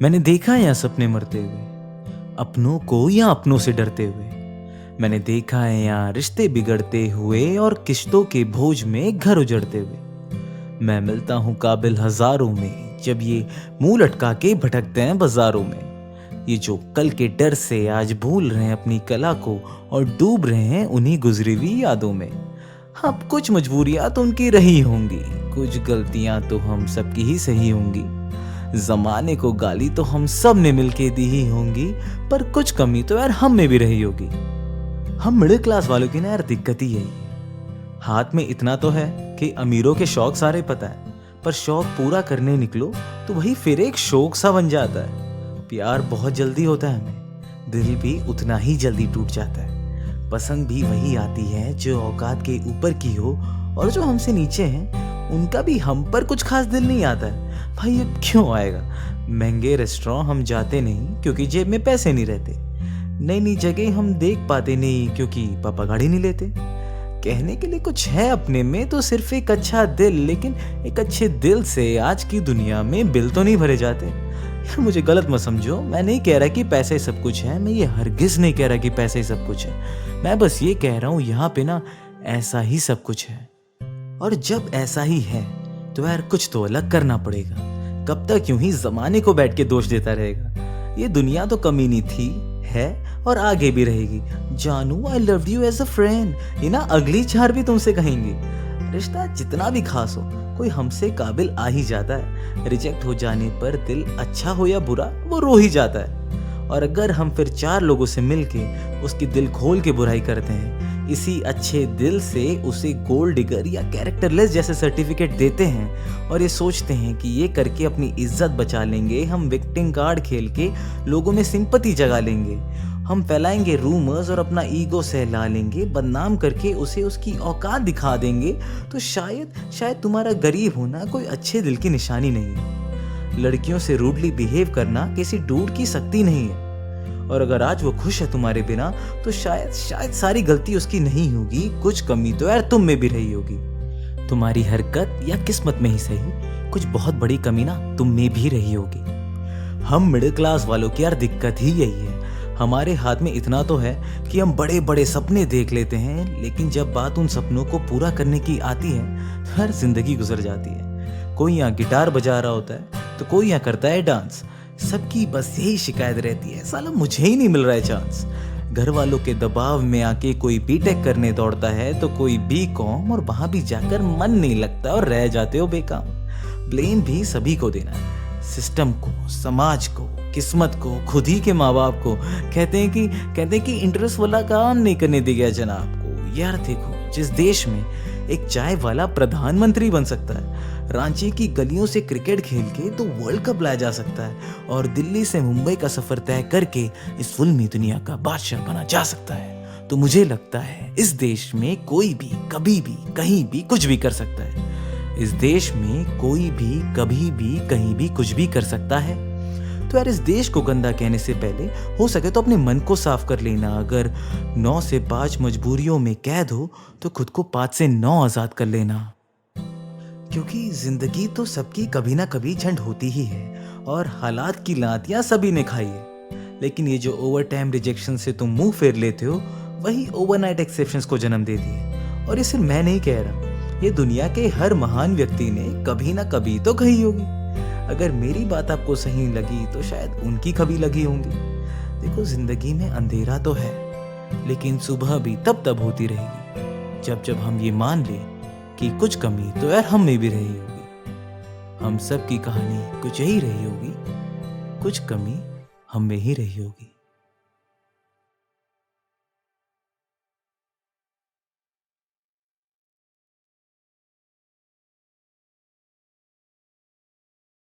मैंने देखा है यहाँ सपने मरते हुए, अपनों को या अपनों से डरते हुए। मैंने देखा है यहाँ रिश्ते बिगड़ते हुए और किश्तों के बोझ में घर उजड़ते हुए। मैं मिलता हूँ काबिल हजारों में, जब ये मुंह लटका के भटकते हैं बाजारों में। ये जो कल के डर से आज भूल रहे हैं अपनी कला को और डूब रहे हैं उन्हीं गुजरी हुई यादों में। अब कुछ मजबूरियां तो उनकी रही होंगी, कुछ गलतियां तो हम सबकी ही सही होंगी। जमाने को गाली तो हम सब ने मिलके दी ही होंगी, पर कुछ कमी तो यार हम में भी रही होगी। हम मिडिल क्लास वालों की ना यार दिक्कत ही यही है। हाथ में इतना तो है कि अमीरों के शौक सारे पता है, पर शौक पूरा करने निकलो तो वही फिर एक शौक सा बन जाता है। प्यार बहुत जल्दी होता है हमें, दिल भी उतना ही जल्दी टूट जाता है। पसंद भी वही आती है जो औकात के ऊपर की हो, और जो हमसे नीचे हैं उनका भी हम पर कुछ खास दिल नहीं आता है। भाई अब क्यों आएगा? महंगे रेस्टोरेंट हम जाते नहीं क्योंकि जेब में पैसे नहीं रहते। नई नई जगह हम देख पाते नहीं क्योंकि पापा गाड़ी नहीं लेते। कहने के लिए कुछ है अपने में तो सिर्फ एक अच्छा दिल, लेकिन एक अच्छे दिल से आज की दुनिया में बिल तो नहीं भरे जाते। यार मुझे गलत मत समझो, मैं नहीं कह रहा कि पैसे सब कुछ है, मैं ये हरगिज नहीं कह रहा कि पैसे ही सब कुछ है। मैं बस ये कह रहा हूँ यहाँ पे ना ऐसा ही सब कुछ है, और जब ऐसा ही है तो यार कुछ तो अलग करना पड़ेगा। कब तक यूं ही जमाने को बैठ के दोष देता रहेगा? ये दुनिया तो कमीनी थी, है और आगे भी रहेगी। जानू I love you as a friend, ये ना अगली चार भी तुमसे कहेंगी। रिश्ता जितना भी खास हो, कोई हमसे काबिल आ ही जाता है। रिजेक्ट हो जाने पर दिल अच्छा हो या बुरा वो रो ही जाता है। और अगर हम फिर चार लोगों से मिलके उसकी दिल खोल के बुराई करते हैं, इसी अच्छे दिल से उसे गोल्ड डिगर या कैरेक्टरलेस जैसे सर्टिफिकेट देते हैं और ये सोचते हैं कि ये करके अपनी इज्जत बचा लेंगे, हम विक्टिम कार्ड खेल के लोगों में सिंपैथी जगा लेंगे, हम फैलाएंगे रूमर्स और अपना ईगो सहला लेंगे, बदनाम करके उसे उसकी औकात दिखा देंगे, तो शायद तुम्हारा गरीब होना कोई अच्छे दिल की निशानी नहीं है। लड़कियों से रूडली बिहेव करना किसी डूड की शक्ति नहीं है। और अगर आज वो खुश है तुम्हारे बिना तो शायद सारी गलती उसकी नहीं होगी, कुछ कमी तो यार तुम में भी रही होगी। तुम्हारी हरकत या किस्मत में ही सही, कुछ बहुत बड़ी कमी ना तुम में भी रही होगी। हम मिडिल क्लास वालों की यार दिक्कत ही यही है। हमारे हाथ में इतना तो है कि हम बड़े बड़े सपने देख लेते हैं, लेकिन जब बात उन सपनों को पूरा करने की आती है तो हर जिंदगी गुजर जाती है। कोई यहाँ गिटार बजा रहा होता है तो कोई यहाँ करता है डांस। सबकी बस यही शिकायत रहती है, साला मुझे ही नहीं मिल रहा है चांस। घर वालों के दबाव में आके कोई बीटेक करने दौड़ता है तो कोई बीकॉम, और वहां भी जाकर मन नहीं लगता और रह जाते हो बेकाम। ब्लेम भी सभी को देना है, सिस्टम को, समाज को, किस्मत को, खुद ही के माँ बाप को। कहते हैं कि इंटरेस्ट वाला काम नहीं करने दे गया जनाब को। यार देखो, जिस देश में एक चाय वाला प्रधानमंत्री बन सकता है, रांची की गलियों से क्रिकेट खेल के तो वर्ल्ड कप लाया जा सकता है, और दिल्ली से मुंबई का सफर तय करके इस फिल्मी दुनिया का बादशाह बना जा सकता है, तो मुझे लगता है इस देश में कोई भी कभी भी कहीं भी कुछ भी कर सकता है। इस देश में कोई भी कभी भी कहीं भी कुछ भी कर सकता है। तो यार इस देश को गंदा कहने से पहले हो सके तो अपने मन को साफ कर लेना। अगर 9 से 5 मजबूरियों में कैद हो तो खुद को 5 से 9 आजाद कर लेना। क्योंकि जिंदगी तो सबकी कभी ना कभी झंड होती ही है, और हालात की लातियां सभी ने खाई है। लेकिन ये जो ओवर टाइम रिजेक्शन से तुम मुंह फेर लेते हो, वही ओवरनाइट एक्सेप्शंस को जन्म देती है। और ये सिर्फ मैं नहीं कह रहा, ये दुनिया के हर महान व्यक्ति ने कभी ना कभी तो कही होगी। अगर मेरी बात आपको सही लगी तो शायद उनकी कभी लगी होंगी। देखो, जिंदगी में अंधेरा तो है, लेकिन सुबह भी तब होती रहेगी जब हम ये मान लें कि कुछ कमी तो यार हम में भी रही होगी। हम सब की कहानी कुछ यही रही होगी, कुछ कमी हम में ही रही होगी।